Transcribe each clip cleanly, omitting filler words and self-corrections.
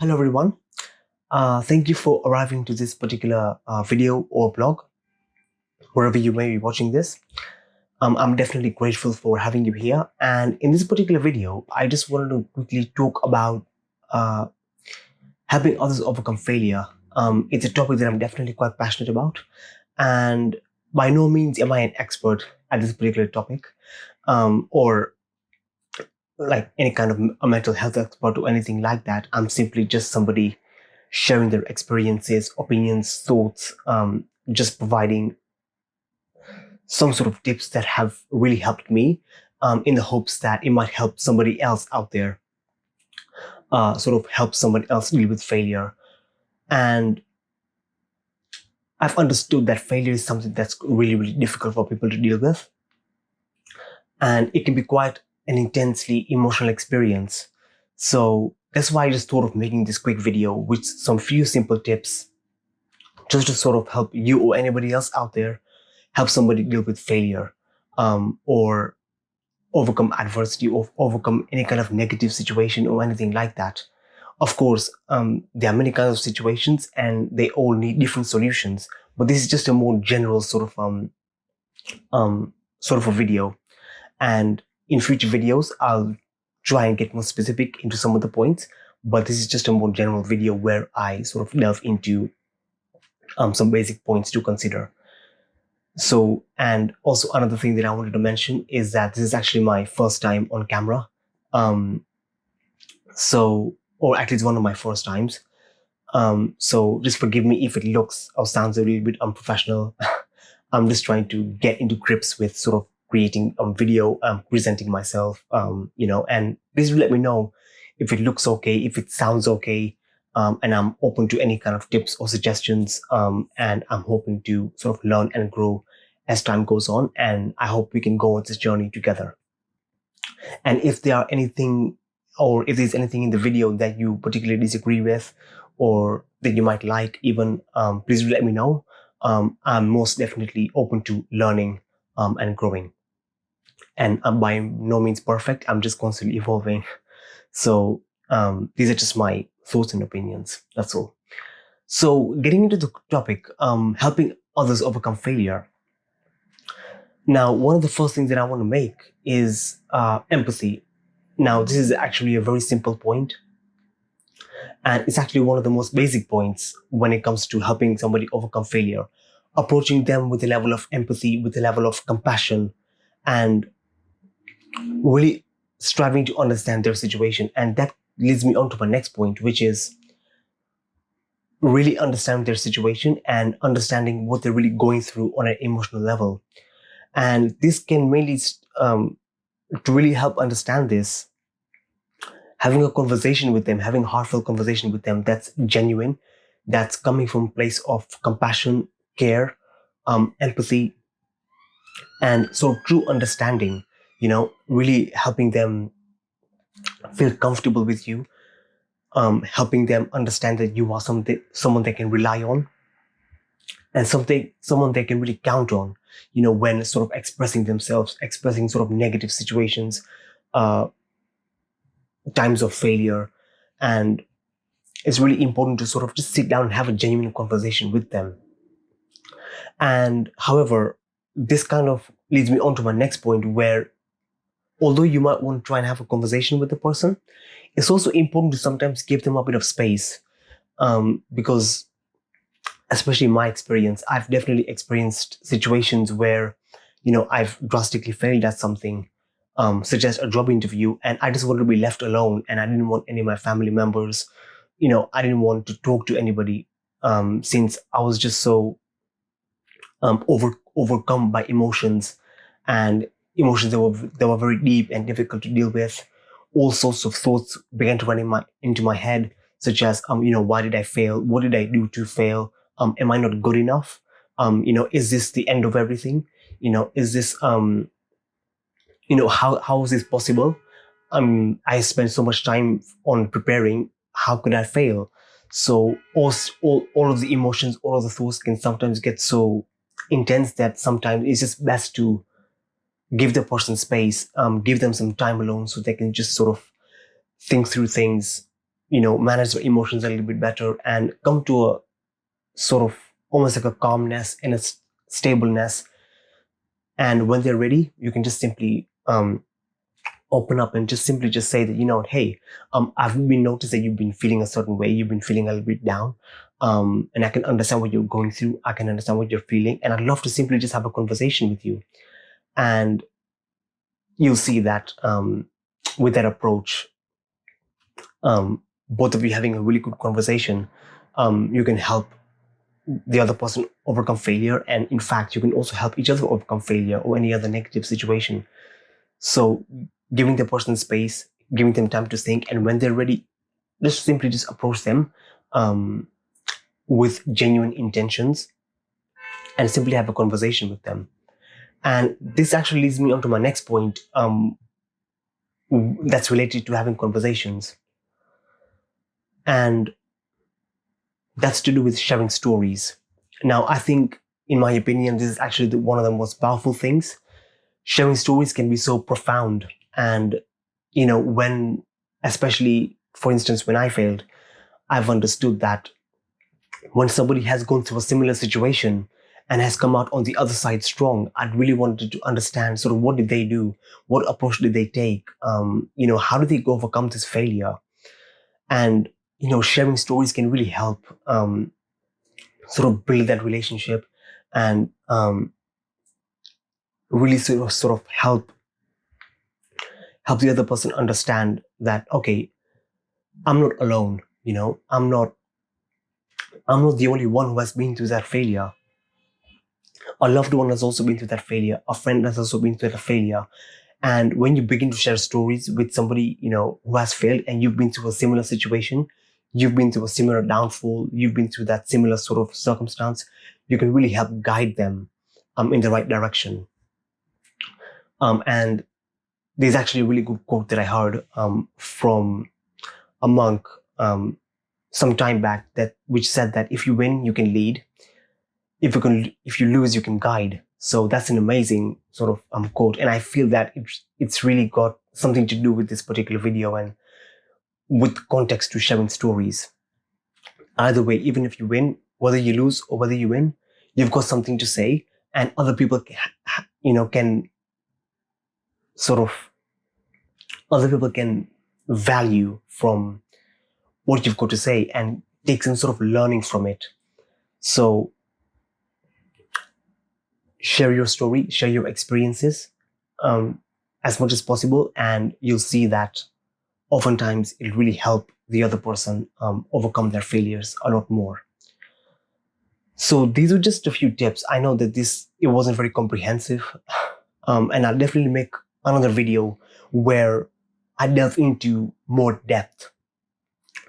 Hello everyone. Thank you for arriving to this particular video or blog, wherever you may be watching this. I'm definitely grateful for having you here. And in this particular video, I just wanted to quickly talk about uh, helping others overcome failure. It's a topic that I'm definitely quite passionate about. And by no means am I an expert at this particular topic, or like any kind of a mental health expert or anything like that. I'm simply just somebody sharing their experiences, opinions, thoughts, just providing some sort of tips that have really helped me, in the hopes that it might help somebody else out there, sort of help someone else deal with failure. And I've understood that failure is something that's really, really difficult for people to deal with. And it can be quite an intensely emotional experience. So that's why I just thought of making this quick video with some few simple tips just to sort of help you or anybody else out there help somebody deal with failure, or overcome adversity or overcome any kind of negative situation or anything like that. Of course, there are many kinds of situations and they all need different solutions, but this is just a more general sort of a video. And in future videos, I'll try and get more specific into some of the points, but this is just a more general video where I sort of delve into some basic points to consider. So, and also another thing that I wanted to mention is that this is actually my first time on camera. Or at least one of my first times. So just forgive me if it looks or sounds a little bit unprofessional. I'm just trying to get into grips with sort of creating a video, presenting myself, and please let me know if it looks okay, if it sounds okay. And I'm open to any kind of tips or suggestions. And I'm hoping to sort of learn and grow as time goes on. And I hope we can go on this journey together. And if there are anything, or if there's anything in the video that you particularly disagree with, or that you might like even, please let me know. I'm most definitely open to learning and growing. And I'm by no means perfect. I'm just constantly evolving. So these are just my thoughts and opinions. That's all. So getting into the topic, helping others overcome failure. Now, one of the first things that I want to make is empathy. Now, this is actually a very simple point. And it's actually one of the most basic points when it comes to helping somebody overcome failure. Approaching them with a level of empathy, with a level of compassion, and really striving to understand their situation. And that leads me on to my next point, which is really understanding their situation and understanding what they're really going through on an emotional level. And this can mainly, to really help understand this, having a conversation with them, having a heartfelt conversation with them that's genuine, that's coming from a place of compassion, care, empathy, and so true understanding, really helping them feel comfortable with you, helping them understand that you are someone they can rely on, and someone they can really count on, when sort of expressing themselves, expressing sort of negative situations, times of failure. And it's really important to sort of just sit down and have a genuine conversation with them. And however, this kind of leads me on to my next point, where although you might want to try and have a conversation with the person, it's also important to sometimes give them a bit of space, because especially in my experience, I've definitely experienced situations where, I've drastically failed at something, such as a job interview, and I just wanted to be left alone, and I didn't want any of my family members, I didn't want to talk to anybody, since I was just so overcome by emotions, and emotions that were very deep and difficult to deal with. All sorts of thoughts began to run into my head, such as, why did I fail? What did I do to fail? Am I not good enough? Is this the end of everything? Is this, how is this possible? I spent so much time on preparing. How could I fail? So all of the emotions, all of the thoughts can sometimes get so intense that sometimes it's just best to give the person space, give them some time alone so they can just sort of think through things, manage their emotions a little bit better and come to a sort of almost like a calmness and a stableness. And when they're ready, you can just simply open up and just simply just say that, hey, I've been noticed that you've been feeling a certain way. You've been feeling a little bit down. And I can understand what you're going through. I can understand what you're feeling. And I'd love to simply just have a conversation with you. And you'll see that with that approach, both of you having a really good conversation, you can help the other person overcome failure. And in fact, you can also help each other overcome failure or any other negative situation. So giving the person space, giving them time to think, and when they're ready, just simply just approach them with genuine intentions and simply have a conversation with them. And this actually leads me on to my next point that's related to having conversations. And that's to do with sharing stories. Now, I think, in my opinion, this is actually one of the most powerful things. Sharing stories can be so profound. And, when, especially, for instance, when I failed, I've understood that when somebody has gone through a similar situation and has come out on the other side strong, I'd really wanted to understand sort of what did they do? What approach did they take? How did they go overcome this failure? And, sharing stories can really help sort of build that relationship and really sort of help the other person understand that, okay, I'm not alone. I'm not the only one who has been through that failure. A loved one has also been through that failure. A friend has also been through that failure. And when you begin to share stories with somebody, who has failed and you've been through a similar situation, you've been through a similar downfall, you've been through that similar sort of circumstance, you can really help guide them in the right direction. And there's actually a really good quote that I heard from a monk some time back which said that if you win, you can lead. If you lose, you can guide. So that's an amazing sort of quote. And I feel that it's really got something to do with this particular video and with context to sharing stories. Either way, even if you win, whether you lose or whether you win, you've got something to say, and other people can value from what you've got to say and take some sort of learning from it. So share your story, share your experiences as much as possible, and you'll see that oftentimes it'll really help the other person overcome their failures a lot more. So these were just a few tips. I know that it wasn't very comprehensive, and I'll definitely make another video where I delve into more depth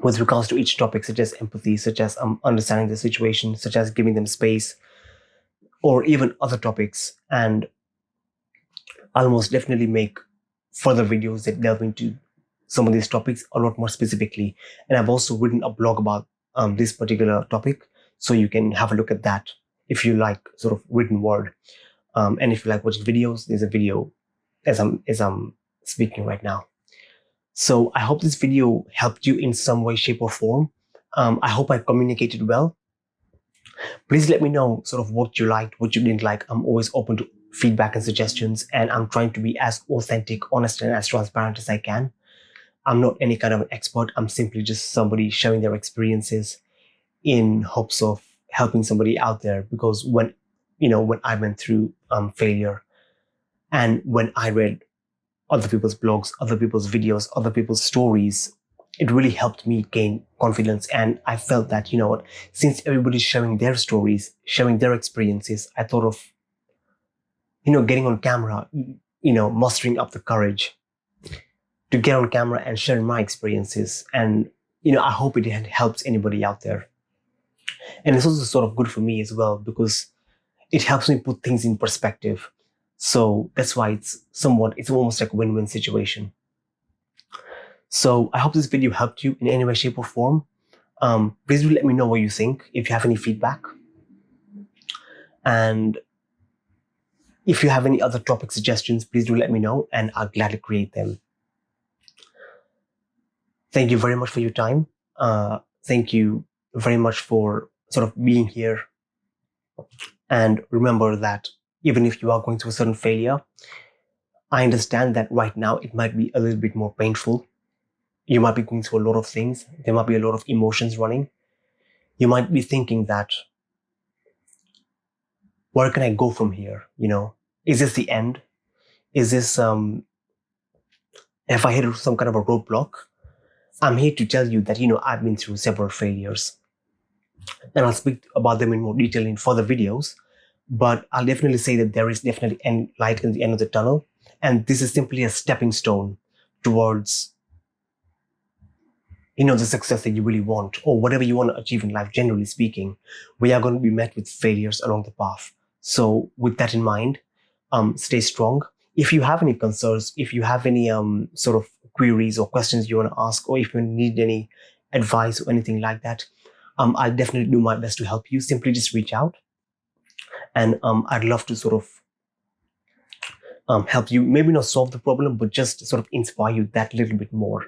with regards to each topic, such as empathy, such as understanding the situation, such as giving them space, or even other topics. And I'll most definitely make further videos that delve into some of these topics a lot more specifically. And I've also written a blog about this particular topic, so you can have a look at that if you like sort of written word. And if you like watching videos, there's a video as I'm speaking right now. So I hope this video helped you in some way, shape, or form. I hope I communicated well. Please let me know sort of what you liked, what you didn't like. I'm always open to feedback and suggestions, and I'm trying to be as authentic, honest, and as transparent as I can. I'm not any kind of an expert. I'm simply just somebody sharing their experiences in hopes of helping somebody out there. Because when I went through failure, and when I read other people's blogs, other people's videos, other people's stories, it really helped me gain confidence. And I felt that, since everybody's sharing their stories, sharing their experiences, I thought of, getting on camera, mustering up the courage to get on camera and sharing my experiences. And, I hope it helps anybody out there. And it's also sort of good for me as well, because it helps me put things in perspective. So that's why it's almost like a win-win situation. So I hope this video helped you in any way, shape, or form. Please do let me know what you think, if you have any feedback. And if you have any other topic suggestions, please do let me know, and I'll gladly create them. Thank you very much for your time. Thank you very much for sort of being here. And remember that even if you are going through a certain failure, I understand that right now it might be a little bit more painful. You might be going through a lot of things. There might be a lot of emotions running. You might be thinking that, where can I go from here? Is this the end? Is this, if I hit some kind of a roadblock? I'm here to tell you that, I've been through several failures, and I'll speak about them in more detail in further videos. But I'll definitely say that there is definitely light in the end of the tunnel. And this is simply a stepping stone towards, the success that you really want, or whatever you want to achieve in life. Generally speaking, we are going to be met with failures along the path. So with that in mind, stay strong. If you have any concerns, if you have any sort of queries or questions you want to ask, or if you need any advice or anything like that, I'll definitely do my best to help you. Simply just reach out, and I'd love to sort of help you, maybe not solve the problem, but just sort of inspire you that little bit more,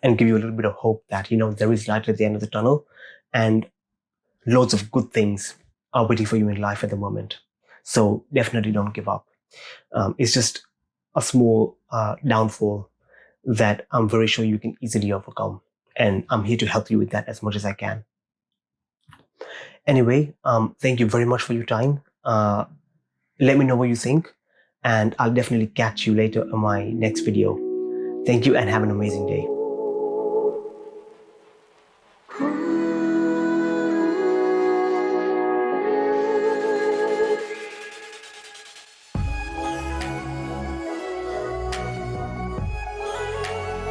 and give you a little bit of hope that, there is light at the end of the tunnel, and loads of good things are waiting for you in life at the moment. So definitely don't give up. It's just a small downfall that I'm very sure you can easily overcome. And I'm here to help you with that as much as I can. Anyway, thank you very much for your time. Let me know what you think, and I'll definitely catch you later in my next video. Thank you and have an amazing day.